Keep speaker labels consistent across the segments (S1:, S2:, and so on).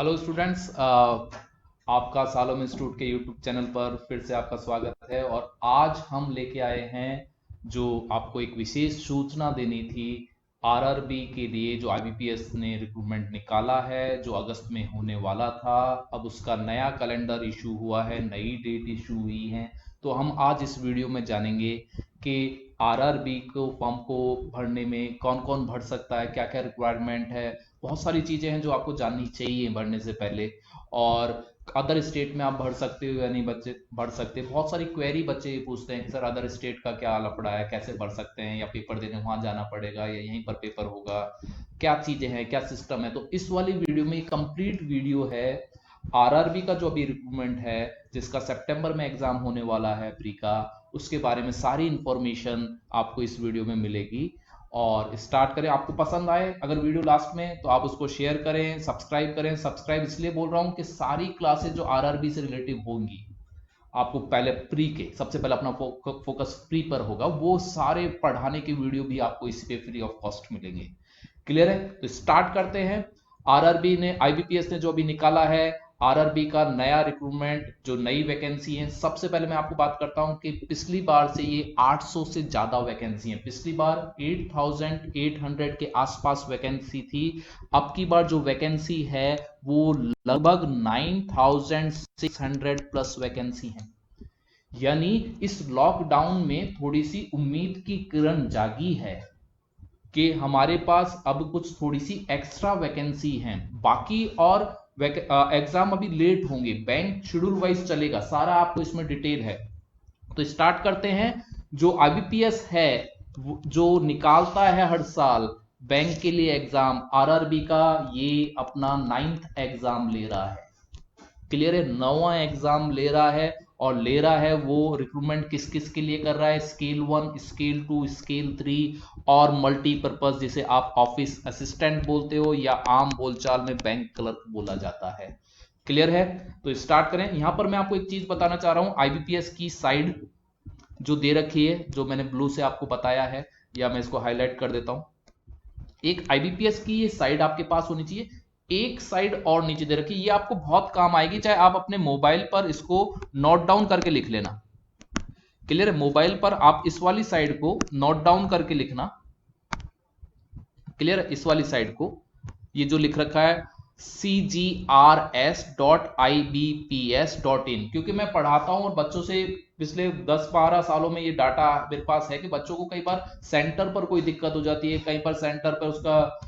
S1: Hello students, आपका सालों institute के यूट्यूब चैनल पर फिर से आपका स्वागत है। और आज हम लेके आए हैं जो आपको एक विशेष सूचना देनी थी आरआरबी के लिए, जो आईबीपीएस ने रिक्रूटमेंट निकाला है जो अगस्त में होने वाला था। अब उसका नया कैलेंडर इशू हुआ है, नई डेट इशू हुई है। तो हम आज इस वीडियो में जानेंगे कि आरआरबी को फॉर्म को भरने में कौन कौन भर सकता है, क्या क्या रिक्वायरमेंट है। बहुत सारी चीज़ें हैं जो आपको जाननी चाहिए भरने से पहले। और अदर स्टेट में आप भर सकते हो या नहीं बच्चे भर सकते। बहुत सारी क्वेरी बच्चे ये पूछते हैं कि सर अदर स्टेट का क्या लफड़ा है, कैसे भर सकते हैं, या पेपर देने वहाँ जाना पड़ेगा या यहीं पर पेपर होगा, क्या चीज़ें हैं, क्या सिस्टम है। तो इस वाली वीडियो में कंप्लीट वीडियो है आरआरबी का जो अभी रिक्रूटमेंट है, जिसका सितंबर में एग्जाम होने वाला है प्री का, उसके बारे में सारी इंफॉर्मेशन आपको इस वीडियो में मिलेगी। और स्टार्ट करें। आपको पसंद आए अगर वीडियो लास्ट में, तो आप उसको शेयर करें, सब्सक्राइब करें। सब्सक्राइब इसलिए बोल रहा हूं कि सारी क्लासेस जो आरआरबी से रिलेटिव होंगी, आपको पहले प्री के सबसे पहले अपना फोकस प्री पर होगा, वो सारे पढ़ाने के वीडियो भी आपको इस पे फ्री ऑफ कॉस्ट मिलेंगे। क्लियर है? तो स्टार्ट करते हैं। आरआरबी ने, आईबीपीएस ने जो अभी निकाला है आरआरबी का नया रिक्रूटमेंट, जो नई वैकेंसी है। सबसे पहले मैं आपको बात करता हूं कि पिछली बार से ये 800 से ज्यादा वैकेंसी है। पिछली बार 8800 के आसपास वैकेंसी थी। अब की बार जो वैकेंसी है वो लगभग 9600 प्लस वैकेंसी है। यानी इस लॉकडाउन में थोड़ी सी उम्मीद की किरण जागी है कि हमारे पास अब कुछ थोड़ी सी एक्स्ट्रा वैकेंसी हैं बाकी। और एग्जाम अभी लेट होंगे, बैंक शेड्यूल वाइज चलेगा, सारा आपको इसमें डिटेल है। तो स्टार्ट करते हैं। जो आईबीपीएस है जो निकालता है हर साल बैंक के लिए एग्जाम, आरआरबी का ये अपना 9th एग्जाम ले रहा है। क्लियर है? 9वां एग्जाम ले रहा है। और ले रहा है वो रिक्रूटमेंट किस किस के लिए कर रहा है? स्केल 1, स्केल 2, स्केल 3 और मल्टीपर्पज, जिसे आप ऑफिस असिस्टेंट बोलते हो या आम बोलचाल में बैंक क्लर्क बोला जाता है। क्लियर है? तो स्टार्ट करें। यहां पर मैं आपको एक चीज बताना चाह रहा हूं, आईबीपीएस की साइड जो दे रखी है, जो मैंने ब्लू से आपको बताया है, या मैं इसको हाईलाइट कर देता हूं। एक आईबीपीएस की ये साइड आपके पास होनी चाहिए। एक साइड और नीचे दे रखी, ये आपको बहुत काम आएगी, चाहे आप अपने मोबाइल पर इसको नोट डाउन करके लिख लेना। क्लियर है? मोबाइल पर आप इस वाली साइड को नोट डाउन करके लिखना। क्लियर है? इस वाली साइड को, ये जो लिख रखा है cgrs.ibps.in, क्योंकि मैं पढ़ाता हूं और बच्चों से पिछले 10-12 सालों में ये डाटा मेरे पास है कि बच्चों को कई बार सेंटर पर कोई दिक्कत हो जाती है, कई बार सेंटर पर उसका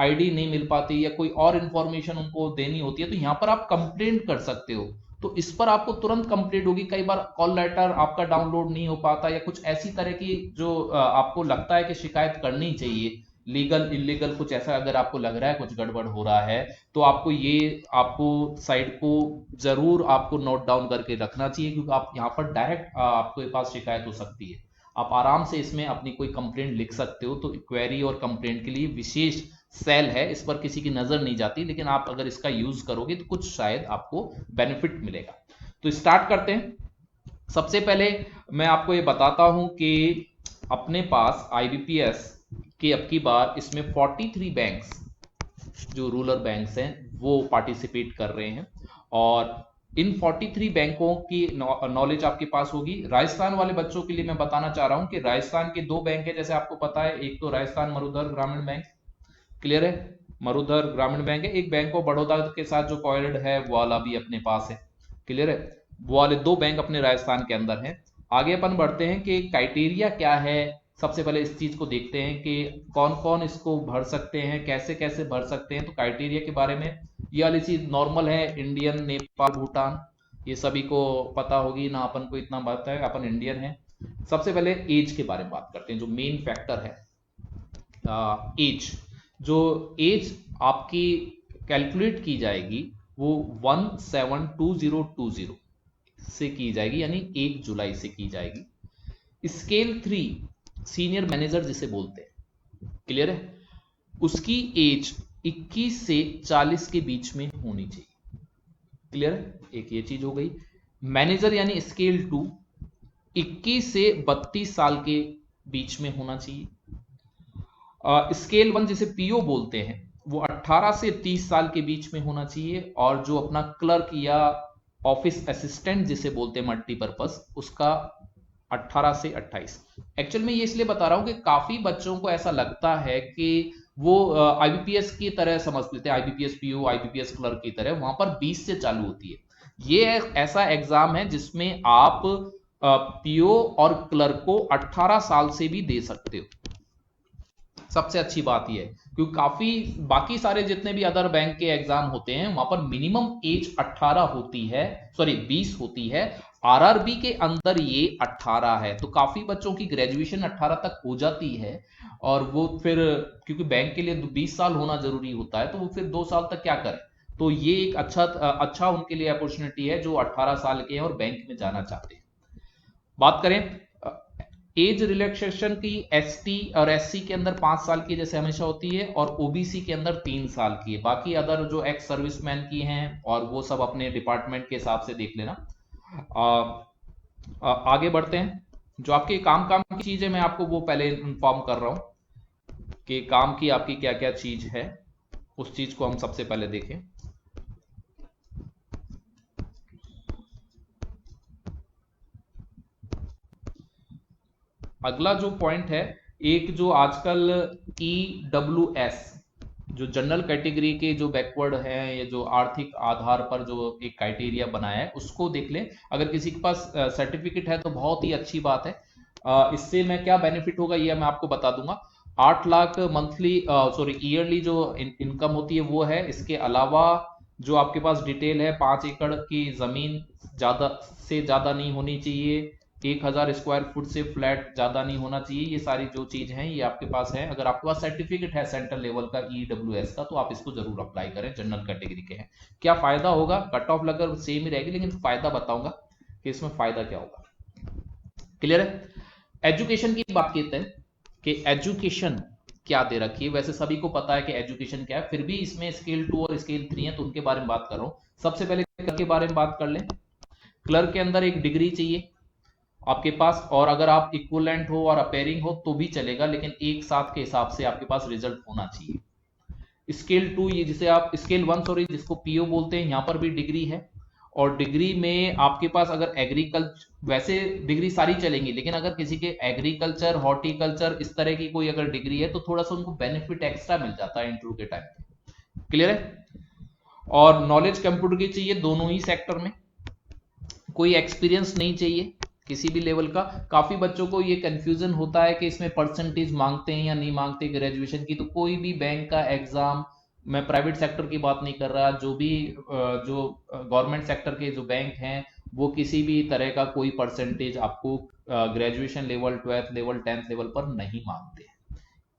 S1: आईडी नहीं मिल पाती या कोई और इंफॉर्मेशन उनको देनी होती है, तो यहां पर आप कंप्लेंट कर सकते हो। तो इस पर आपको तुरंत कंप्लेंट होगी। कई बार कॉल लेटर आपका डाउनलोड नहीं हो पाता या कुछ ऐसी तरह की जो आपको लगता है कि शिकायत करनी चाहिए, लीगल इलीगल कुछ ऐसा अगर आपको लग रहा है कुछ गड़बड़ हो रहा है, तो आपको साइड को जरूर आपको नोट डाउन करके रखना चाहिए, क्योंकि आप यहाँ पर डायरेक्ट आपके पास शिकायत हो सकती है। आप आराम से इसमें अपनी कोई कंप्लेंट लिख सकते हो। तो क्वेरी और कंप्लेंट के लिए विशेष सेल है, इस पर किसी की नजर नहीं जाती, लेकिन आप अगर इसका यूज करोगे तो कुछ शायद आपको बेनिफिट मिलेगा। तो स्टार्ट करते हैं। सबसे पहले मैं आपको ये बताता हूं कि अपने पास आईबीपीएस के अब की बार इसमें 43 बैंक्स, जो रूरल बैंक्स हैं, वो पार्टिसिपेट कर रहे हैं। और इन 43 बैंकों की नॉलेज आपके पास होगी। राजस्थान वाले बच्चों के लिए मैं बताना चाह रहा हूं कि राजस्थान के 2 बैंक है, जैसे आपको पता है। एक तो राजस्थान मरुधर ग्रामीण बैंक, क्लियर है? मरुधर ग्रामीण बैंक है। एक बैंक ऑफ बड़ौदा के साथ जो कॉइल्ड है वो वाला भी अपने पास है। क्लियर है? वो वाले 2 बैंक अपने राजस्थान के अंदर हैं। आगे अपन बढ़ते हैं कि क्राइटेरिया क्या है। सबसे पहले इस चीज को देखते हैं कि कौन कौन इसको भर सकते हैं, कैसे कैसे भर सकते हैं। तो क्राइटेरिया के बारे में ये वाली चीज नॉर्मल है, इंडियन, नेपाल, भूटान, ये सभी को पता होगी ना, अपन को इतना पता है, अपन इंडियन है। सबसे पहले एज के बारे में बात करते हैं, जो मेन फैक्टर है एज। जो एज आपकी कैलकुलेट की जाएगी वो 172020 से की जाएगी, यानी 1 जुलाई से की जाएगी। स्केल 3 सीनियर मैनेजर जिसे बोलते हैं, क्लियर है, उसकी एज 21 से 40 के बीच में होनी चाहिए। क्लियर है? एक ये चीज हो गई। मैनेजर यानी स्केल 2 21 से 32 साल के बीच में होना चाहिए। स्केल 1 जिसे पीओ बोलते हैं वो 18 से 30 साल के बीच में होना चाहिए, और जो अपना क्लर्क या ऑफिस असिस्टेंट जिसे बोलते हैं मल्टीपर्पज, उसका 18 से 28। एक्चुअल में ये इसलिए बता रहा हूं कि काफी बच्चों को ऐसा लगता है कि वो आईबीपीएस की तरह समझ लेते हैं, आईबीपीएस पीओ, आईबीपीएस क्लर्क की तरह, वहां पर 20 से चालू होती है। ये ऐसा एग्जाम है जिसमें आप पीओ और क्लर्क को 18 साल से भी दे सकते हो। सबसे अच्छी बात यह है क्योंकि काफी बाकी सारे जितने भी अदर बैंक के एग्जाम होते हैं वहां पर मिनिमम एज 18 होती है, सॉरी 20 होती है। आरआरबी के अंदर ये 18 है, तो काफी बच्चों की ग्रेजुएशन 18 तक हो जाती है, और वो फिर क्योंकि बैंक के लिए 20 साल होना जरूरी होता है, तो वो फिर 2 साल तक क्या करें। तो ये एक अच्छा उनके लिए अपॉर्चुनिटी है जो 18 साल के हैं और बैंक में जाना चाहते हैं। बात करें एज रिलैक्सेशन की, एसटी और एससी के अंदर 5 साल की जैसे हमेशा होती है, और ओबीसी के अंदर 3 साल की है। बाकी अदर जो एक्स सर्विसमैन की हैं और वो सब अपने डिपार्टमेंट के हिसाब से देख लेना। आगे बढ़ते हैं। जो आपके काम की चीज है मैं आपको वो पहले इन्फॉर्म कर रहा हूं कि काम की आपकी क्या क्या चीज है, उस चीज को हम सबसे पहले देखें। अगला जो पॉइंट है, एक जो आजकल EWS, जो जनरल कैटेगरी के जो बैकवर्ड हैं, ये जो आर्थिक आधार पर जो एक क्राइटेरिया बनाया है उसको देख लें। अगर किसी के पास सर्टिफिकेट है तो बहुत ही अच्छी बात है। इससे मैं क्या बेनिफिट होगा ये मैं आपको बता दूंगा। 8 लाख मंथली, सॉरी ईयरली जो इनकम होती है वो है। इसके अलावा जो आपके पास डिटेल है, 5 एकड़ की जमीन ज्यादा से ज्यादा नहीं होनी चाहिए, 1000 स्क्वायर फुट से फ्लैट ज्यादा नहीं होना चाहिए। ये सारी जो चीज हैं ये आपके पास है। अगर आपके पास सर्टिफिकेट है सेंट्रल लेवल का EWS का तो आप इसको जरूर अप्लाई करें, जनरल कैटेगरी के हैं। क्या फायदा होगा, कट ऑफ लगभग सेम ही रहेगी, लेकिन फायदा बताऊंगा कि इसमें फायदा क्या होगा। क्लियर है। एजुकेशन की बात करते हैं कि एजुकेशन क्या दे रखी है। वैसे सभी को पता है कि एजुकेशन क्या है, फिर भी इसमें स्केल 2 और स्केल 3 है तो उनके बारे में बात कर रहा हूं। सबसे पहले क्लर्क के बारे में बात कर लें। क्लर्क के अंदर एक डिग्री चाहिए आपके पास, और अगर आप इक्विवेलेंट हो और अपेयरिंग हो तो भी चलेगा, लेकिन एक साथ के हिसाब से आपके पास रिजल्ट होना चाहिए। स्केल 2 ये जिसे आप स्केल 1 सॉरी जिसको पीओ बोलते हैं, यहां पर भी डिग्री है, और डिग्री में आपके पास अगर एग्रीकल्चर, वैसे डिग्री सारी चलेंगी, लेकिन अगर किसी के एग्रीकल्चर, हॉर्टिकल्चर इस तरह की कोई अगर डिग्री है तो थोड़ा सा उनको बेनिफिट एक्स्ट्रा मिल जाता है इंटरव्यू के टाइम। क्लियर है। और नॉलेज कंप्यूटर की चाहिए दोनों ही सेक्टर में, कोई एक्सपीरियंस नहीं चाहिए किसी भी लेवल का। काफी बच्चों को ये कंफ्यूजन होता है कि इसमें परसेंटेज मांगते हैं या नहीं मांगते ग्रेजुएशन की। तो कोई भी बैंक का एग्जाम, मैं प्राइवेट सेक्टर की बात नहीं कर रहा, जो भी जो गवर्नमेंट सेक्टर के जो बैंक हैं वो किसी भी तरह का कोई परसेंटेज आपको graduation level, 12th level, 10th level पर नहीं मांगते।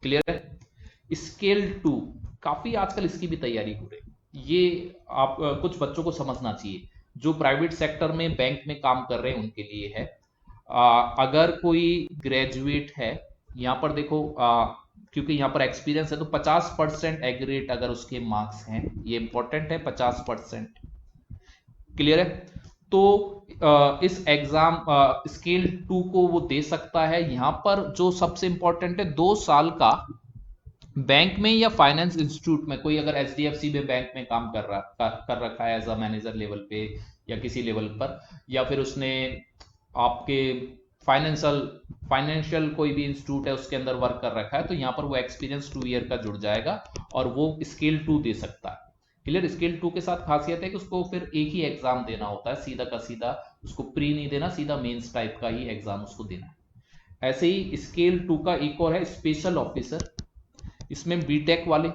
S1: क्लियर है। स्केल 2 काफी आजकल इसकी भी तैयारी हो रही है। ये आप कुछ बच्चों को समझना चाहिए जो प्राइवेट सेक्टर में बैंक में काम कर रहे हैं उनके लिए है। अगर कोई ग्रेजुएट है, यहाँ पर देखो क्योंकि यहाँ पर एक्सपीरियंस है तो 50% एग्रेट अगर उसके मार्क्स हैं, ये इंपॉर्टेंट है 50%। क्लियर है। तो इस एग्जाम स्केल 2 को वो दे सकता है। यहाँ पर जो सबसे इंपॉर्टेंट है 2 साल का बैंक में या फाइनेंस इंस्टीट्यूट में, कोई अगर HDFC में बैंक में काम कर रखा है एज अ मैनेजर लेवल पे या किसी लेवल पर, या फिर उसने आपके फाइनेंशियल कोई भी इंस्टीट्यूट है उसके अंदर वर्क कर रखा है, तो यहाँ पर वो एक्सपीरियंस 2 ईयर का जुड़ जाएगा और वो स्केल 2 दे सकता है। क्लियर। स्केल 2 के साथ खासियत है कि उसको फिर एक ही एग्जाम देना होता है, सीधा का सीधा, उसको प्री नहीं देना, सीधा मेंस टाइप का ही एग्जाम उसको देना है। ऐसे ही स्केल 2 का एक और है स्पेशल ऑफिसर। इसमें बीटेक वाले,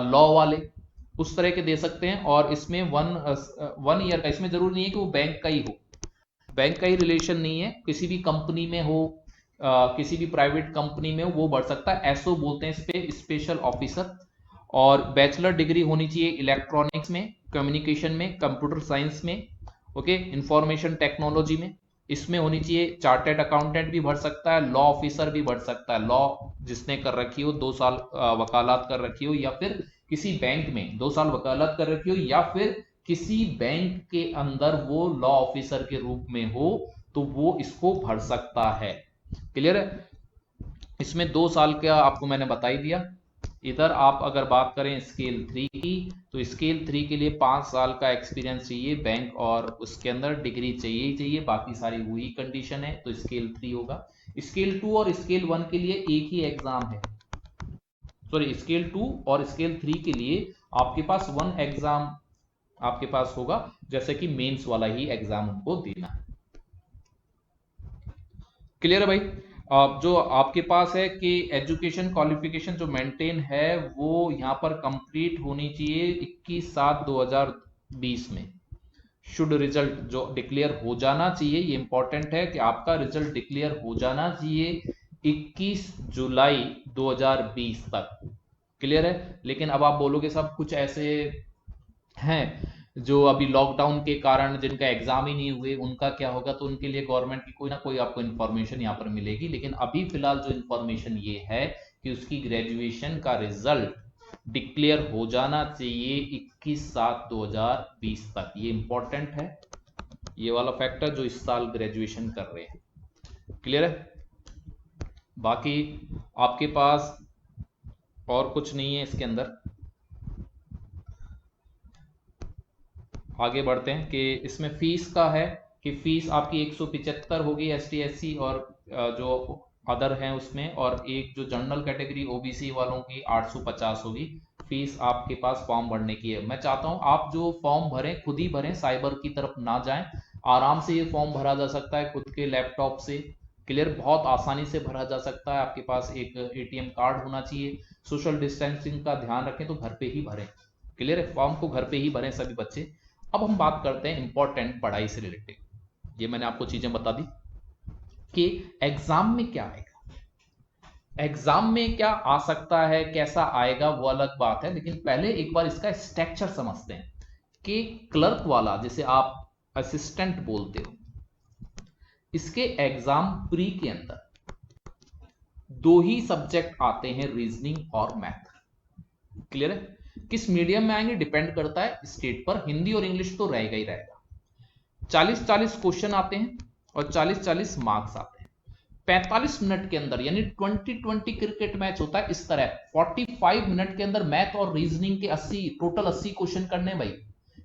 S1: लॉ वाले उस तरह के दे सकते हैं, और इसमें 1 ईयर का, इसमें जरूरी नहीं है कि वो बैंक का ही हो, बैंक का ही रिलेशन नहीं है, किसी भी कंपनी में हो, किसी भी प्राइवेट कंपनी में हो वो बढ़ सकता है। एसओ बोलते हैं इस पे, स्पेशल ऑफिसर। और बैचलर डिग्री होनी चाहिए इलेक्ट्रॉनिक्स में, कम्युनिकेशन में, कंप्यूटर साइंस में, ओके, इंफॉर्मेशन टेक्नोलॉजी में, इसमें होनी चाहिए। चार्टेड अकाउंटेंट भी भर सकता है, लॉ ऑफिसर भी भर सकता है, लॉ जिसने कर रखी हो, 2 साल वकालत कर रखी हो, या फिर किसी बैंक में 2 साल वकालत कर रखी हो, या फिर किसी बैंक के अंदर वो लॉ ऑफिसर के रूप में हो, तो वो इसको भर सकता है। क्लियर है। इसमें 2 साल का आपको मैंने बता ही दिया। इधर आप अगर बात करें स्केल 3 की, तो स्केल 3 के लिए 5 साल का एक्सपीरियंस चाहिए बैंक, और उसके अंदर डिग्री चाहिए ही चाहिए, बाकी सारी वही कंडीशन है, तो स्केल 3 होगा। स्केल 2 और स्केल 1 के लिए एक ही एग्जाम है, सॉरी स्केल 2 और स्केल 3 के लिए आपके पास वन एग्जाम आपके पास होगा, जैसे कि मेंस वाला ही एग्जाम उनको देना है। क्लियर है भाई? जो आपके पास है कि एजुकेशन क्वालिफिकेशन जो मेंटेन है वो यहाँ पर कंप्लीट होनी चाहिए 21/7/2020 में। शुड रिजल्ट जो डिक्लेयर हो जाना चाहिए, ये इंपॉर्टेंट है कि आपका रिजल्ट डिक्लेयर हो जाना चाहिए 21 जुलाई 2020 तक। क्लियर है? लेकिन अब आप बोलोगे सब कुछ ऐसे हैं जो अभी लॉकडाउन के कारण जिनका एग्जाम ही नहीं हुए, उनका क्या होगा? तो उनके लिए गवर्नमेंट की कोई ना कोई आपको इन्फॉर्मेशन यहाँ पर मिलेगी, लेकिन अभी फिलहाल जो इन्फॉर्मेशन ये है कि उसकी ग्रेजुएशन का रिजल्ट डिक्लेयर हो जाना चाहिए 21/7/2020 तक। ये इंपॉर्टेंट है, ये वाला फैक्टर जो इस साल ग्रेजुएशन कर रहे हैं। क्लियर है? बाकी आपके पास और कुछ नहीं है इसके अंदर। आगे बढ़ते हैं कि इसमें फीस का है कि फीस आपकी 175 होगी ST SC और जो अदर हैं उसमें, और एक जो जनरल कैटेगरी OBC वालों की 850 होगी। फीस आपके पास फॉर्म भरने की है। मैं चाहता हूं आप जो फॉर्म भरें खुद ही भरें, साइबर की तरफ ना जाएं। आराम से ये फॉर्म भरा जा सकता है खुद के लैपटॉप से। क्लियर? बहुत आसानी से भरा जा सकता है। आपके पास एक ATM कार्ड होना चाहिए। सोशल डिस्टेंसिंग का ध्यान रखें, तो घर पे ही भरें। क्लियर है? फॉर्म को घर पे ही भरें सभी बच्चे। अब हम बात करते हैं इंपॉर्टेंट पढ़ाई से रिलेटेड। ये मैंने आपको चीजें बता दी कि एग्जाम में क्या आएगा, एग्जाम में क्या आ सकता है, कैसा आएगा वो अलग बात है, लेकिन पहले एक बार इसका स्ट्रक्चर समझते हैं कि क्लर्क वाला जिसे आप असिस्टेंट बोलते हो, इसके एग्जाम प्री के अंदर दो ही सब्जेक्ट आते हैं, रीजनिंग और मैथ। क्लियर है? किस मीडियम में आएंगे डिपेंड करता है स्टेट पर। हिंदी और इंग्लिश तो रहेगा ही रहेगा। 40-40 क्वेश्चन आते हैं और 40-40 मार्क्स आते हैं 45 मिनट के अंदर, यानी 20-20 क्रिकेट मैच होता है इस तरह। 45 मिनट के अंदर मैथ और रीजनिंग के 80 टोटल 80 क्वेश्चन करने भाई।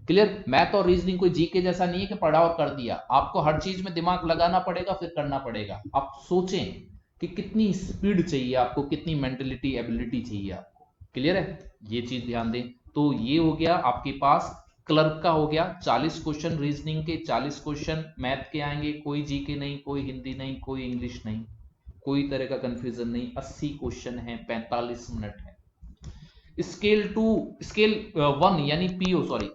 S1: क्लियर? मैथ और रीजनिंग कोई जीके जैसा नहीं है कि पढ़ा और कर दिया, आपको हर चीज में दिमाग लगाना पड़ेगा, फिर करना पड़ेगा। आप सोचें कि कितनी स्पीड चाहिए आपको, कितनी मेंटलिटी एबिलिटी चाहिए आपको। क्लियर है? ये चीज ध्यान दें। तो ये हो गया आपके पास क्लर्क का, हो गया 40 क्वेश्चन रीजनिंग के, 40 क्वेश्चन मैथ के आएंगे, कोई जीके नहीं, कोई हिंदी नहीं, कोई इंग्लिश नहीं, कोई तरह का कंफ्यूजन नहीं। 80 क्वेश्चन है, 45 मिनट है। स्केल 2 स्केल 1 यानी PO, सॉरी,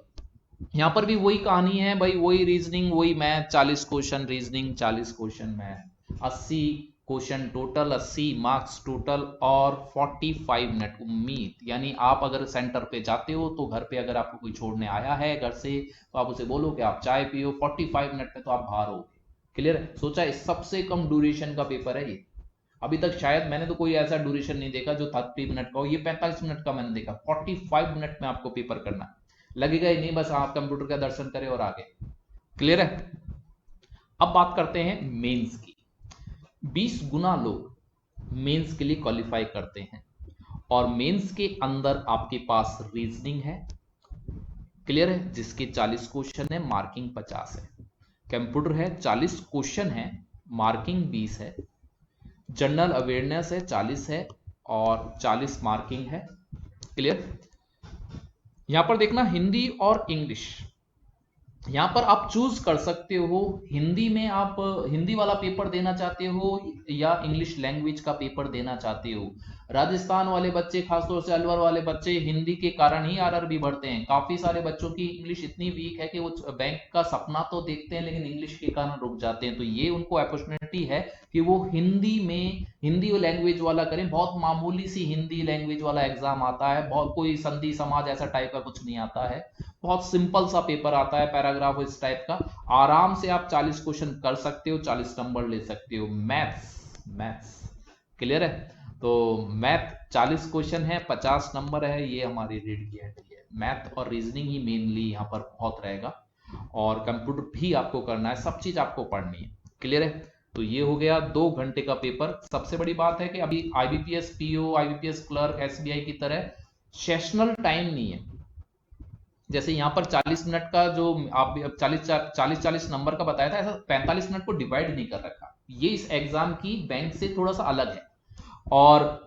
S1: यहां पर भी वही कहानी है भाई, वही रीजनिंग वही math. 40 question reasoning, 40 question math, 80 question total, 80 marks total, और 45 मिनट उम्मीद। यानी आप अगर सेंटर पे जाते हो तो घर पे अगर आपको कोई छोड़ने आया है घर से, तो आप उसे बोलो कि आप चाय पियो, 45 मिनट में तो आप बाहर हो। क्लियर है? सोचा इस सबसे कम ड्यूरेशन का पेपर है ये। अभी तक शायद मैंने तो कोई ऐसा ड्यूरेशन नहीं देखा जो 30 मिनट का हो। ये 45 मिनट का मैंने देखा। 45 मिनट में आपको पेपर करना है। लगेगा ही नहीं, बस आप कंप्यूटर का दर्शन करें और आगे। क्लियर है? अब बात करते हैं मेंस की। 20 गुना लोग मेंस के लिए क्वालिफाई करते हैं, और मेंस के अंदर आपके पास रीजनिंग है। क्लियर है? जिसके 40 क्वेश्चन है, मार्किंग 50 है। कंप्यूटर है, 40 क्वेश्चन है, मार्किंग 20 है। जनरल अवेयरनेस है, 40 है और 40 मार्किंग है। क्लियर? यहां पर देखना हिंदी और इंग्लिश, यहां पर आप चूज कर सकते हो। हिंदी में आप हिंदी वाला पेपर देना चाहते हो या इंग्लिश लैंग्वेज का पेपर देना चाहते हो। राजस्थान वाले बच्चे, खासतौर से अलवर वाले बच्चे, हिंदी के कारण ही RRB भरते हैं। काफी सारे बच्चों की इंग्लिश इतनी वीक है कि वो बैंक का सपना तो देखते हैं लेकिन इंग्लिश के कारण रुक जाते हैं। तो ये उनको अपॉर्चुनिटी है कि वो हिंदी में हिंदी लैंग्वेज वाला करें। बहुत मामूली सी हिंदी लैंग्वेज वाला एग्जाम आता है, बहुत कोई संधि समाज ऐसा टाइप का कुछ नहीं आता है, बहुत सिंपल सा पेपर आता है, पैराग्राफ इस टाइप का। आराम से आप 40 क्वेश्चन कर सकते हो, 40 नंबर ले सकते हो। मैथ्स क्लियर है? तो मैथ 40 क्वेश्चन है, 50 नंबर है। ये हमारी रीड की है। मैथ और रीजनिंग ही मेनली यहाँ पर बहुत रहेगा, और कंप्यूटर भी आपको करना है, सब चीज आपको पढ़नी है। क्लियर है? तो ये हो गया 2 घंटे का पेपर। सबसे बड़ी बात है कि अभी IBPS PO, IBPS clerk, SBI की तरह सेशनल टाइम नहीं है। जैसे यहाँ पर 40 मिनट का जो आप 40 नंबर का बताया था, ऐसा 45 मिनट को डिवाइड नहीं कर रखा। ये इस एग्जाम की बैंक से थोड़ा सा अलग है। और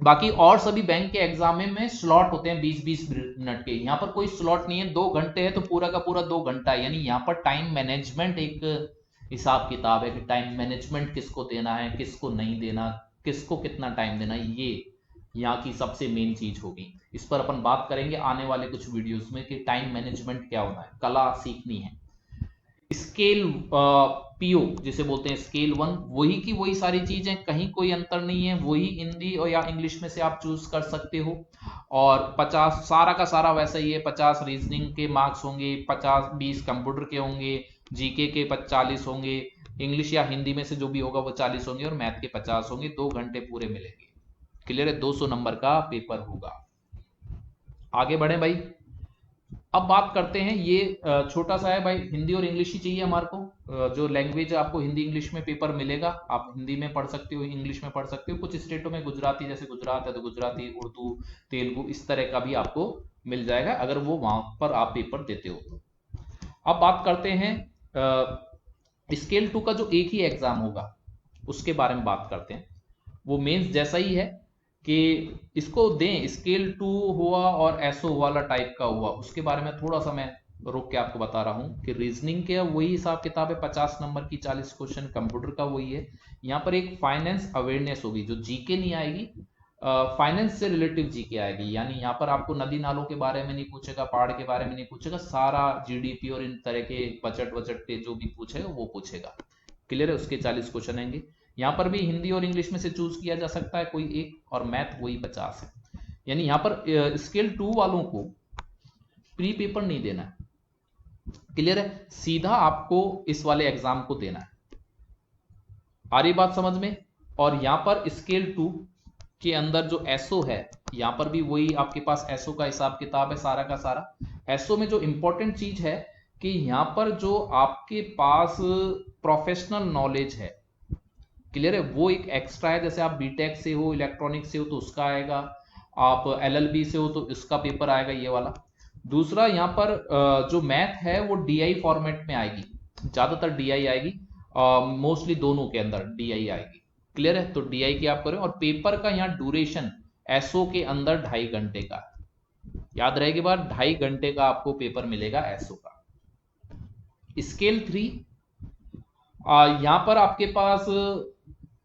S1: बाकी और सभी बैंक के एग्जाम में स्लॉट होते हैं 20-20 मिनट के, यहाँ पर कोई स्लॉट नहीं है। 2 घंटे है तो पूरा का पूरा 2 घंटा है। यानी यहाँ पर टाइम मैनेजमेंट एक हिसाब किताब है कि टाइम मैनेजमेंट किसको देना है, किसको नहीं देना, किसको कितना टाइम देना, ये यहाँ की सबसे मेन चीज होगी। इस पर अपन बात करेंगे आने वाले कुछ वीडियोस में कि टाइम मैनेजमेंट क्या होता है, कला सीखनी है। स्केल पीओ जिसे बोलते हैं स्केल 1, वही की वही सारी चीजें, कहीं कोई अंतर नहीं है। वही हिंदी और या इंग्लिश में से आप चूज कर सकते हो। और 50 सारा का सारा वैसा ही है। 50 रीजनिंग के मार्क्स होंगे, 20 कंप्यूटर के होंगे, जीके के 40 होंगे, इंग्लिश या हिंदी में से जो भी होगा वो 40 होंगे, और मैथ के 50 होंगे। 2 घंटे पूरे मिलेंगे। क्लियर है? 200 नंबर का पेपर होगा। आगे बढ़े भाई। अब बात करते हैं, ये छोटा सा है भाई, हिंदी और इंग्लिश ही चाहिए हमारे को। जो लैंग्वेज आपको हिंदी इंग्लिश में पेपर मिलेगा, आप हिंदी में पढ़ सकते हो, इंग्लिश में पढ़ सकते हो। कुछ स्टेटों में गुजराती, जैसे गुजरात है तो गुजराती, उर्दू, तेलुगु, इस तरह का भी आपको मिल जाएगा अगर वो वहां पर आप पेपर देते हो तो। अब बात करते हैं स्केल 2 का जो एक ही एग्जाम होगा उसके बारे में बात करते हैं। वो मेंस जैसा ही है कि इसको दें, स्केल 2 हुआ और एसओ वाला टाइप का हुआ, उसके बारे में थोड़ा सा मैं रुक के आपको बता रहा हूं कि रीजनिंग के वही हिसाब किताब है, 50 नंबर की 40 क्वेश्चन, कंप्यूटर का वही है। यहाँ पर एक फाइनेंस अवेयरनेस होगी, जो जीके नहीं आएगी, फाइनेंस से रिलेटिव जीके आएगी। यानी यहाँ पर आपको नदी नालों के बारे में नहीं पूछेगा, पहाड़ के बारे में नहीं पूछेगा, सारा जीडीपी और इन तरह के बजट वजट के जो भी पूछेगा वो पूछेगा। क्लियर है? उसके 40 क्वेश्चन आएंगे। यहाँ पर भी हिंदी और इंग्लिश में से चूज किया जा सकता है कोई एक, और मैथ वही 50 है। यानी यहाँ पर स्केल 2 वालों को प्री पेपर नहीं देना है। क्लियर है? सीधा आपको इस वाले एग्जाम को देना है। आ रही बात समझ में? और यहाँ पर स्केल 2 के अंदर जो एसओ है, यहाँ पर भी वही आपके पास एसओ का हिसाब किताब है सारा का सारा। एसओ में जो इंपॉर्टेंट चीज है कि यहाँ पर जो आपके पास प्रोफेशनल नॉलेज है, क्लियर है, वो एक एक्स्ट्रा है। जैसे आप बीटेक से हो, इलेक्ट्रॉनिक्स से हो तो उसका आएगा, आप एलएलबी से हो तो इसका पेपर आएगा ये वाला। दूसरा यहाँ पर जो मैथ है वो डीआई फॉर्मेट में आएगी, ज्यादातर डीआई आएगी, मोस्टली दोनों के अंदर डीआई आएगी। क्लियर है? तो डीआई की आप करें। और पेपर का यहाँ ड्यूरेशन एसओ के अंदर 2.5 घंटे का, याद रहेगी बात, 2.5 घंटे का आपको पेपर मिलेगा एसओ का। स्केल 3 यहाँ पर आपके पास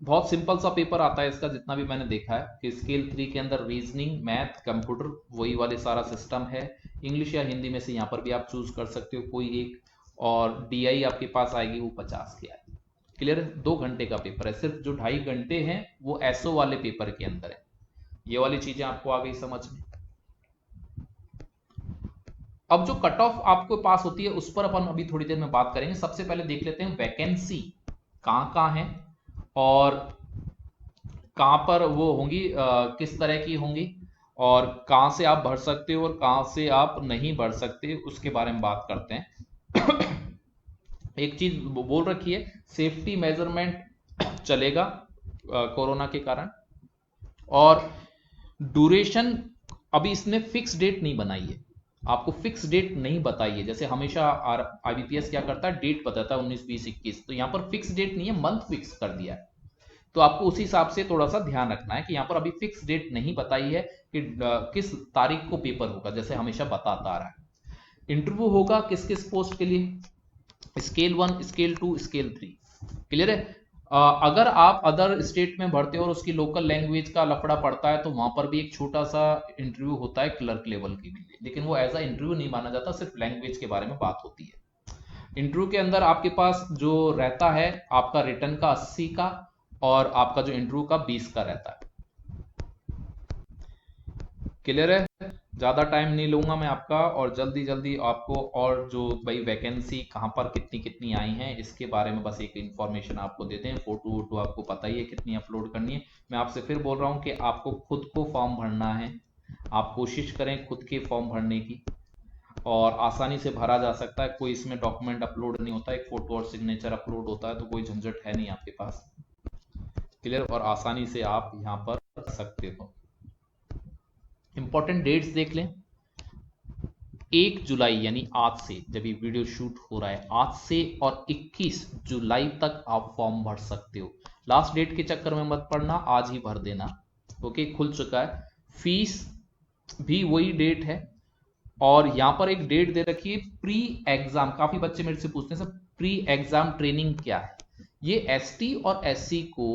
S1: बहुत सिंपल सा पेपर आता है इसका, जितना भी मैंने देखा है कि स्केल 3 के अंदर रीजनिंग, मैथ, कंप्यूटर वही वाले सारा सिस्टम है। इंग्लिश या हिंदी में से यहाँ पर भी आप चूज कर सकते हो कोई एक, और डीआई आपके पास आएगी वो 50 की आएगी। क्लियर है? 2 घंटे का पेपर है। सिर्फ जो 2.5 घंटे हैं वो एसओ वाले पेपर के अंदर है। ये वाली चीजें आपको आ गई समझ में? अब जो कट ऑफ आपको पास होती है उस पर अपन अभी थोड़ी देर में बात करेंगे। सबसे पहले देख लेते हैं वैकेंसी कहाँ कहाँ है और कहाँ पर वो होंगी, किस तरह की होंगी, और कहाँ से आप भर सकते हो और कहाँ से आप नहीं भर सकते, उसके बारे में बात करते हैं। एक चीज बोल रखी है, सेफ्टी मेजरमेंट चलेगा कोरोना के कारण। और ड्यूरेशन अभी इसने फिक्स डेट नहीं बनाई है, आपको फिक्स डेट नहीं बताई है। जैसे हमेशा आईबीपीएस क्या करता है, डेट बताता है 19, 20, 21, तो यहाँ पर फिक्स डेट नहीं है, मंथ फिक्स कर दिया है। तो आपको उसी हिसाब से थोड़ा सा ध्यान रखना है कि यहाँ पर अभी फिक्स डेट नहीं बताई है कि किस तारीख को पेपर होगा, जैसे हमेशा बताता आ रहा है। इंटरव्यू होगा किस किस पोस्ट के लिए, स्केल 1, स्केल 2, स्केल 3। क्लियर है? अगर आप अदर स्टेट में भरते हो और उसकी लोकल लैंग्वेज का लफड़ा पड़ता है तो वहां पर भी एक छोटा सा इंटरव्यू होता है क्लर्क लेवल की भी, लेकिन वो एज अ इंटरव्यू नहीं माना जाता, सिर्फ लैंग्वेज के बारे में बात होती है। इंटरव्यू के अंदर आपके पास जो रहता है आपका रिटर्न का 80 का, और आपका जो इंटरव्यू का 20 का रहता है। क्लियर है? ज्यादा टाइम नहीं लूंगा मैं आपका, और जल्दी जल्दी आपको, और जो भाई वैकेंसी कहाँ पर कितनी कितनी आई हैं इसके बारे में बस एक इंफॉर्मेशन आपको देते हैं। फोटो वोटो आपको पता ही है कितनी अपलोड करनी है। मैं आपसे फिर बोल रहा हूँ कि आपको खुद को फॉर्म भरना है, आप कोशिश करें खुद के फॉर्म भरने की। और आसानी से भरा जा सकता है। कोई इसमें डॉक्यूमेंट अपलोड नहीं होता, एक फोटो और सिग्नेचर अपलोड होता है, तो कोई झंझट है नहीं आपके पास। क्लियर, और आसानी से आप यहाँ पर कर सकते हो। इंपॉर्टेंट डेट्स देख लें। 1 जुलाई यानी आज से, जब ये वीडियो शूट हो रहा है, आज से और 21 जुलाई तक आप फॉर्म भर सकते हो। लास्ट डेट के चक्कर में मत पड़ना, आज ही भर देना। ओके, खुल चुका है। फीस भी वही डेट है। और यहां पर एक डेट दे रखी है प्री एग्जाम। काफी बच्चे मेरे से पूछते हैं सर प्री एग्जाम ट्रेनिंग क्या है। ये एसटी और एससी को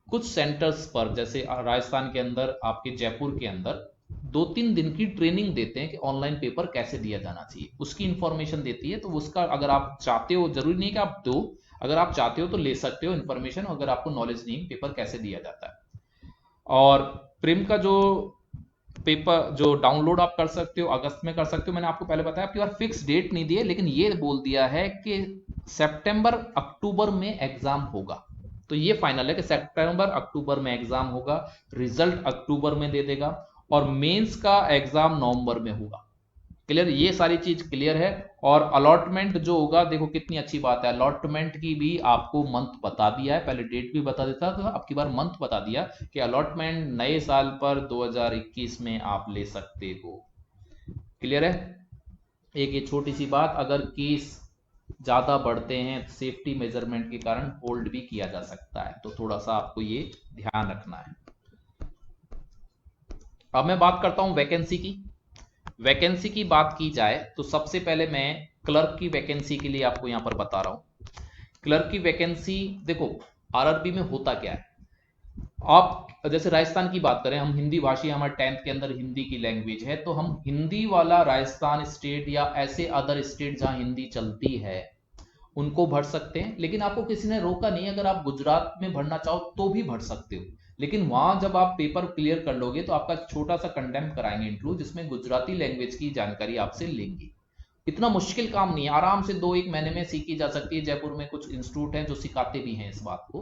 S1: कुछ सेंटर्स पर, जैसे राजस्थान के अंदर, आपके जयपुर के अंदर 2-3 दिन की ट्रेनिंग देते हैं कि ऑनलाइन पेपर कैसे दिया जाना चाहिए, उसकी इंफॉर्मेशन देती है। तो उसका अगर आप चाहते हो, जरूरी नहीं कि आप दो, अगर आप चाहते हो तो ले सकते हो इंफॉर्मेशन, अगर आपको नॉलेज नहीं पेपर कैसे दिया जाता है। और प्रिम का जो पेपर जो डाउनलोड आप कर सकते हो, अगस्त में कर सकते हो। मैंने आपको पहले बताया, आपकी बार फिक्स डेट नहीं दी है, लेकिन ये बोल दिया है कि सितंबर अक्टूबर में एग्जाम होगा। तो ये फाइनल है कि सितंबर अक्टूबर में एग्जाम होगा, रिजल्ट अक्टूबर में दे देगा, और मेंस का एग्जाम नवंबर में होगा। क्लियर, ये सारी चीज क्लियर है। और अलॉटमेंट जो होगा, देखो कितनी अच्छी बात है, अलॉटमेंट की भी आपको मंथ बता दिया है। पहले डेट भी बता देता था, अब की बार मंथ बता दिया कि अलॉटमेंट नए साल पर 2021 में आप ले सकते हो। क्लियर है। एक ये छोटी सी बात, अगर केस ज्यादा बढ़ते हैं सेफ्टी मेजरमेंट के कारण होल्ड भी किया जा सकता है, तो थोड़ा सा आपको ये ध्यान रखना है। अब मैं बात करता हूं वैकेंसी की। वैकेंसी की बात की जाए तो सबसे पहले मैं क्लर्क की वैकेंसी के लिए आपको यहां पर बता रहा हूं। क्लर्क की वैकेंसी देखो, आरआरबी में होता क्या है। आप जैसे राजस्थान की बात करें, हम हिंदी भाषी, हमारे 10th के अंदर हिंदी की लैंग्वेज है, तो हम हिंदी वाला राजस्थान स्टेट या ऐसे अदर स्टेट जहां हिंदी चलती है उनको भर सकते हैं। लेकिन आपको किसी ने रोका नहीं, अगर आप गुजरात में भरना चाहो तो भी भर सकते हो। लेकिन वहां जब आप पेपर क्लियर कर लोगे तो आपका छोटा सा कंटेम्प्ट कराएंगे इंटरव्यू, जिसमें गुजराती लैंग्वेज की जानकारी आपसे लेंगे। इतना मुश्किल काम नहीं है, आराम से 2-1 महीने में सीखी जा सकती है। जयपुर में कुछ इंस्टीट्यूट हैं जो सिखाते भी हैं इस बात को।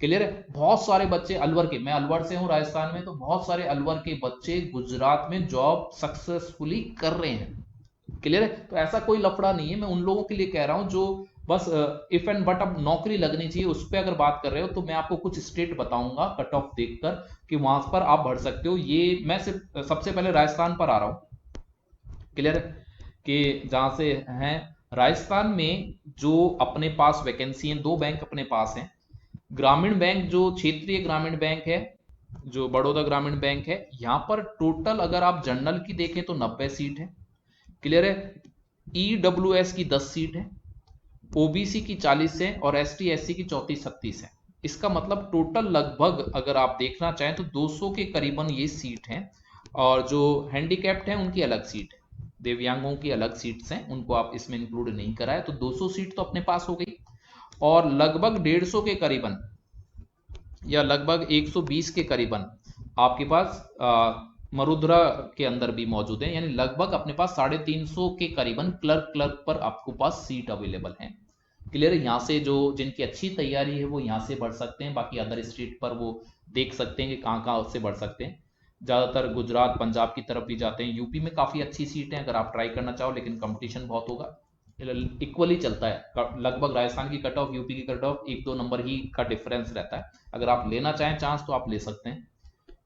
S1: क्लियर है। बहुत सारे बच्चे अलवर के, मैं अलवर से हूं राजस्थान में, तो बहुत सारे अलवर के बच्चे गुजरात में जॉब सक्सेसफुली कर रहे हैं। क्लियर है। तो ऐसा कोई लफड़ा नहीं है, मैं उन लोगों के लिए कह रहा हूं जो बस इफ एंड बट अब नौकरी लगनी चाहिए उस पर अगर बात कर रहे हो, तो मैं आपको कुछ स्टेट बताऊंगा कट ऑफ देखकर कि वहां पर आप भर सकते हो। ये मैं सिर्फ सबसे पहले राजस्थान पर आ रहा हूं। क्लियर है कि जहां से हैं राजस्थान में, जो अपने पास वैकेंसी है, 2 बैंक अपने पास हैं। ग्रामीण बैंक, जो क्षेत्रीय ग्रामीण बैंक है, जो बड़ौदा ग्रामीण बैंक है, यहां पर टोटल अगर आप जनरल की देखें तो 90 सीट है। क्लियर है। ईडब्ल्यूएस की 10 सीट है, ओबीसी की 40 है, और एसटी एससी की 34-36 है। इसका मतलब टोटल लगभग अगर आप देखना चाहें तो 200 के करीबन ये सीट हैं। और जो हैंडीकैप्ड हैं उनकी अलग सीट है, दिव्यांगों की अलग सीट्स हैं, उनको आप इसमें इंक्लूड नहीं कराए, तो 200 सीट तो अपने पास हो गई। और लगभग 150 के करीबन या लगभग 120 के करीबन आपके पास मरुद्रा के अंदर भी मौजूद है, यानी लगभग अपने पास 350 के करीबन क्लर्क पर आपको पास सीट अवेलेबल है। क्लियर है। यहाँ से जो जिनकी अच्छी तैयारी है वो यहाँ से बढ़ सकते हैं, बाकी अदर स्टेट पर वो देख सकते हैं कि कहाँ कहाँ से बढ़ सकते हैं। ज़्यादातर गुजरात पंजाब की तरफ भी जाते हैं। यूपी में काफ़ी अच्छी सीट है अगर आप ट्राई करना चाहो, लेकिन कंपटीशन बहुत होगा। इक्वली चलता है लगभग, राजस्थान की कट ऑफ यूपी की कट ऑफ 1-2 नंबर ही का डिफरेंस रहता है। अगर आप लेना चाहें चांस तो आप ले सकते हैं।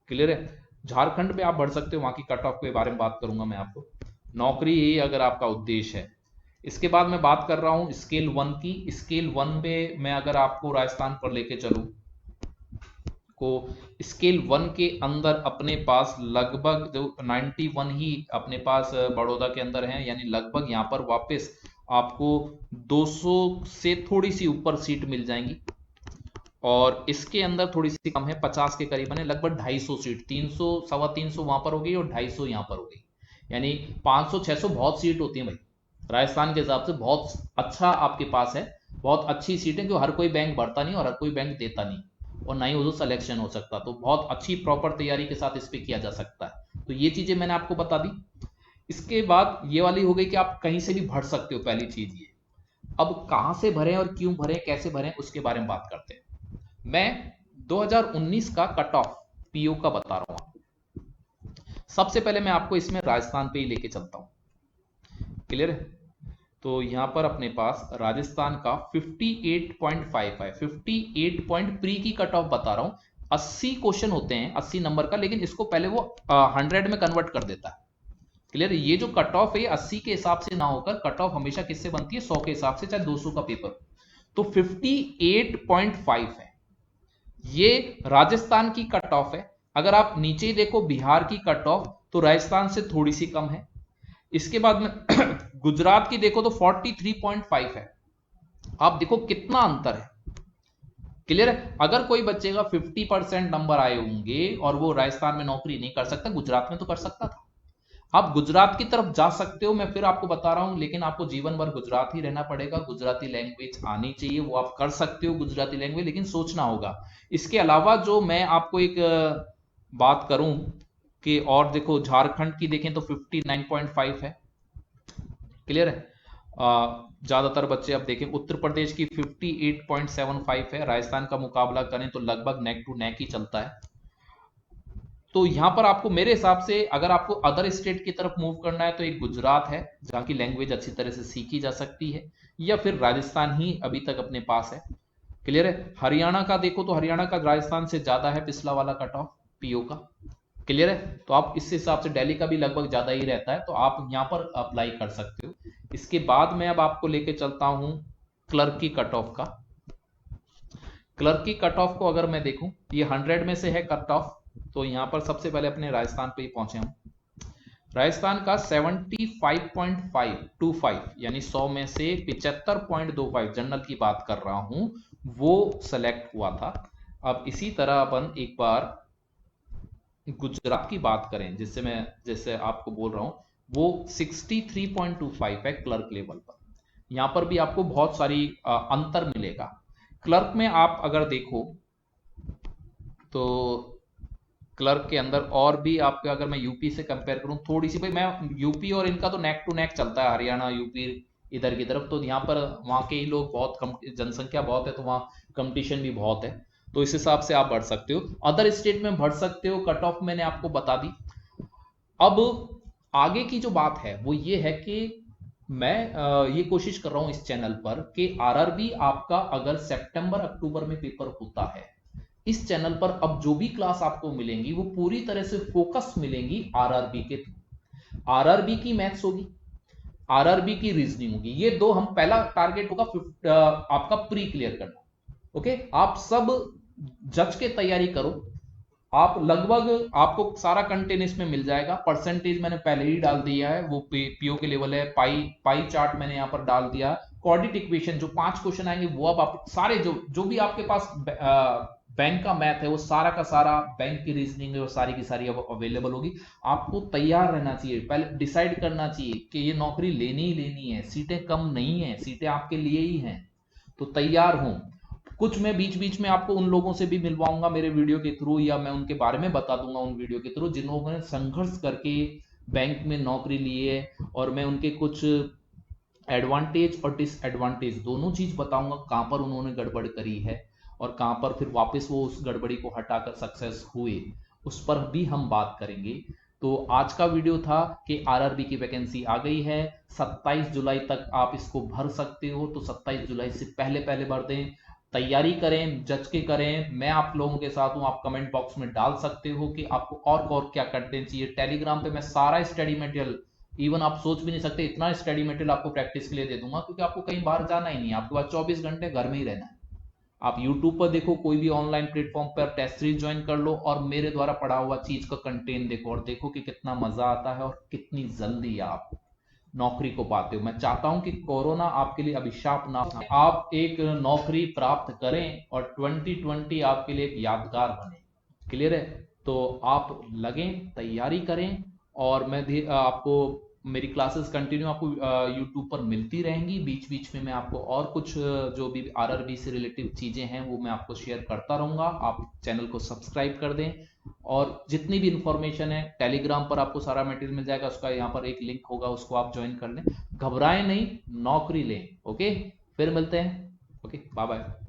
S1: क्लियर है। झारखंड में आप बढ़ सकते हो, वहां की कट ऑफ के बारे में बात करूंगा मैं आपको। नौकरी ही अगर आपका उद्देश्य है। इसके बाद मैं बात कर रहा हूं स्केल 1 की। स्केल 1 पे मैं अगर आपको राजस्थान पर लेके चलूं को, स्केल 1 के अंदर अपने पास लगभग जो 91 ही अपने पास बड़ौदा के अंदर है, यानी लगभग यहां पर वापस आपको 200 से थोड़ी सी ऊपर सीट मिल जाएंगी। और इसके अंदर थोड़ी सी कम है, 50 के करीबन है, लगभग 250 सीट, 300 325 वहां पर हो गई और 250 यहां पर हो गई। यानी 500-600 बहुत सीट होती है भाई, राजस्थान के हिसाब से बहुत अच्छा आपके पास है। बहुत अच्छी सीट है, क्योंकि हर कोई बैंक भरता नहीं और हर कोई बैंक देता नहीं, और ना ही उधर सिलेक्शन हो सकता। तो बहुत अच्छी प्रॉपर तैयारी के साथ इस पर किया जा सकता है। तो ये चीजें मैंने आपको बता दी। इसके बाद ये वाली हो गई कि आप कहीं से भी भर सकते हो, पहली चीज ये। अब कहां से भरें और क्यों भरें, कैसे भरें, उसके बारे में बात करते हैं। मैं 2019 का कट ऑफ पीओ का बता रहा हूं आपको। सबसे पहले मैं आपको इसमें राजस्थान पे ही लेके चलता हूं। क्लियर है? तो यहाँ पर अपने पास राजस्थान का 58.5 है, 58 पॉइंट प्री की कट ऑफ बता रहा हूं। 80 क्वेश्चन होते हैं 80 नंबर का, लेकिन इसको पहले वो 100 में कन्वर्ट कर देता है। क्लियर? ये जो कट ऑफ है 80 के हिसाब से ना होकर कट ऑफ हमेशा किससे बनती है, 100 के हिसाब से, चाहे 200 का पेपर। तो 58.5 है, ये राजस्थान की कट ऑफ है। अगर आप नीचे देखो बिहार की कट ऑफ, तो राजस्थान से थोड़ी सी कम है। इसके बाद में गुजरात की देखो तो 43.5 है। आप देखो कितना अंतर है। क्लियर है? अगर कोई बच्चे का 50% नंबर आए होंगे और वो राजस्थान में नौकरी नहीं कर सकता, गुजरात में तो कर सकता था। आप गुजरात की तरफ जा सकते हो, मैं फिर आपको बता रहा हूं, लेकिन आपको जीवन भर गुजरात ही रहना पड़ेगा। गुजराती लैंग्वेज आनी चाहिए, वो आप कर सकते हो गुजराती लैंग्वेज, लेकिन सोचना होगा। इसके अलावा जो मैं आपको एक बात करूं कि और देखो झारखंड की देखें तो 59.5 है। क्लियर है? ज्यादातर बच्चे अब देखें उत्तर प्रदेश की 58.75 है। राजस्थान का मुकाबला करें तो लगभग नेक टू नेक ही चलता है। तो यहां पर आपको मेरे हिसाब से अगर आपको अदर स्टेट की तरफ मूव करना है तो एक गुजरात है जहां की लैंग्वेज अच्छी तरह से सीखी जा सकती है, या फिर राजस्थान ही अभी तक अपने पास है। क्लियर है? हरियाणा का देखो तो हरियाणा का राजस्थान से ज्यादा है पिछला वाला कट ऑफ पीओ का। क्लियर है? तो आप इस हिसाब से दिल्ली का भी लगभग ज्यादा ही रहता है, तो आप यहां पर अप्लाई कर सकते हो। इसके बाद मैं अब आपको लेके चलता हूं क्लर्क की कट ऑफ का। क्लर्क की कट ऑफ को अगर मैं देखूं, ये 100 में से है कट ऑफ। तो यहां पर सबसे पहले अपने राजस्थान पे ही पहुंचे हम। राजस्थान का 75.525 यानी 100 में से 75.25 जनरल की बात कर रहा हूं, वो सेलेक्ट हुआ था। अब इसी तरह अपन एक बार गुजरात की बात करें, जिससे मैं जैसे आपको बोल रहा हूं, वो 63.25 है क्लर्क लेवल पर। यहां पर भी आपको बहुत सारी अंतर मिलेगा। क्लर्क में आप अगर देखो तो क्लर्क के अंदर और भी आपके, अगर मैं यूपी से कंपेयर करूं थोड़ी सी, भाई मैं यूपी और इनका तो नेक टू नेक चलता है, हरियाणा यूपी इधर की तरफ, तो यहाँ पर वहाँ के ही लोग बहुत कम, जनसंख्या बहुत है तो वहाँ कंपटीशन भी बहुत है। तो इस हिसाब से आप बढ़ सकते हो, अदर स्टेट में बढ़ सकते हो। कट ऑफ मैंने आपको बता दी। अब आगे की जो बात है वो ये है कि मैं ये कोशिश कर रहा हूं इस चैनल पर कि आरआरबी आपका अगर सितंबर अक्टूबर में पेपर होता है, इस चैनल पर अब जो भी क्लास आपको मिलेंगी वो पूरी तरह से फोकस मिलेंगी आरआरबी के थ्रू। आरआरबी की मैथ्स होगी, आरआरबी की रीजनिंग होगी। ये दो हम, पहला टारगेट होगा आपका प्री क्लियर करना। ओके, आप सब जज के तैयारी करो। आप लगभग आपको सारा कंटेंट इसमें मिल जाएगा। परसेंटेज मैंने पहले ही डाल दिया है, वो पीओ के लेवल है। पाई चार्ट मैंने यहाँ पर डाल दिया। कोऑर्डिनेट इक्वेशन जो 5 क्वेश्चन आएंगे वो अब आप सारे जो भी आपके पास बैंक का मैथ है वो सारा का सारा, बैंक की रीजनिंग है वो सारी की सारी अब अवेलेबल होगी। आपको तैयार रहना चाहिए, पहले डिसाइड करना चाहिए कि ये नौकरी लेनी ही लेनी है। सीटें कम नहीं है, सीटें आपके लिए ही हैं, तो तैयार हूं। कुछ मैं बीच बीच में आपको उन लोगों से भी मिलवाऊंगा मेरे वीडियो के थ्रू, या मैं उनके बारे में बता दूंगा उन वीडियो के थ्रू जिन लोगों ने संघर्ष करके बैंक में नौकरी ली है, और मैं उनके कुछ एडवांटेज और डिसएडवांटेज दोनों चीज बताऊंगा, कहां पर उन्होंने गड़बड़ करी है और कहां पर फिर वापस वो उस गड़बड़ी को हटाकर सक्सेस हुए, उस पर भी हम बात करेंगे। तो आज का वीडियो था कि आरआरबी की वैकेंसी आ गई है, 27 जुलाई तक आप इसको भर सकते हो, तो 27 जुलाई से पहले पहले भर दें। तैयारी करें, जज के करें। मैं आप लोगों के साथ हूं, आप कमेंट बॉक्स में डाल सकते हो कि आपको और क्या कंटेंट चाहिए। टेलीग्राम पे मैं सारा स्टडी मटेरियल, इवन आप सोच भी नहीं सकते इतना स्टडी मटेरियल आपको प्रैक्टिस के लिए दे दूंगा, क्योंकि आपको कहीं बाहर जाना ही नहीं है, आपके पास 24 घंटे घर में ही रहना है। आप यूट्यूब पर देखो, कोई भी ऑनलाइन प्लेटफॉर्म पर टेस्ट सीरीज ज्वाइन कर लो और मेरे द्वारा पढ़ा हुआ चीज का कंटेंट देखो, और देखो कि कितना मजा आता है और कितनी जल्दी आप नौकरी को पाते हो। मैं चाहता हूं कि कोरोना आपके लिए अभिशाप ना हो, आप एक नौकरी प्राप्त करें और 2020 आपके लिए एक यादगार बने। क्लियर है? तो आप लगें, तैयारी करें, और मैं आपको मेरी क्लासेस कंटिन्यू आपको यूट्यूब पर मिलती रहेंगी। बीच बीच में मैं आपको और कुछ जो भी आरआरबी से रिलेटिव चीज़ें हैं वो मैं आपको शेयर करता रहूँगा। आप चैनल को सब्सक्राइब कर दें, और जितनी भी इंफॉर्मेशन है टेलीग्राम पर आपको सारा मटेरियल मिल जाएगा, उसका यहाँ पर एक लिंक होगा, उसको आप ज्वाइन कर लें। घबराएं नहीं, नौकरी लें। ओके, फिर मिलते हैं। Okay, bye bye.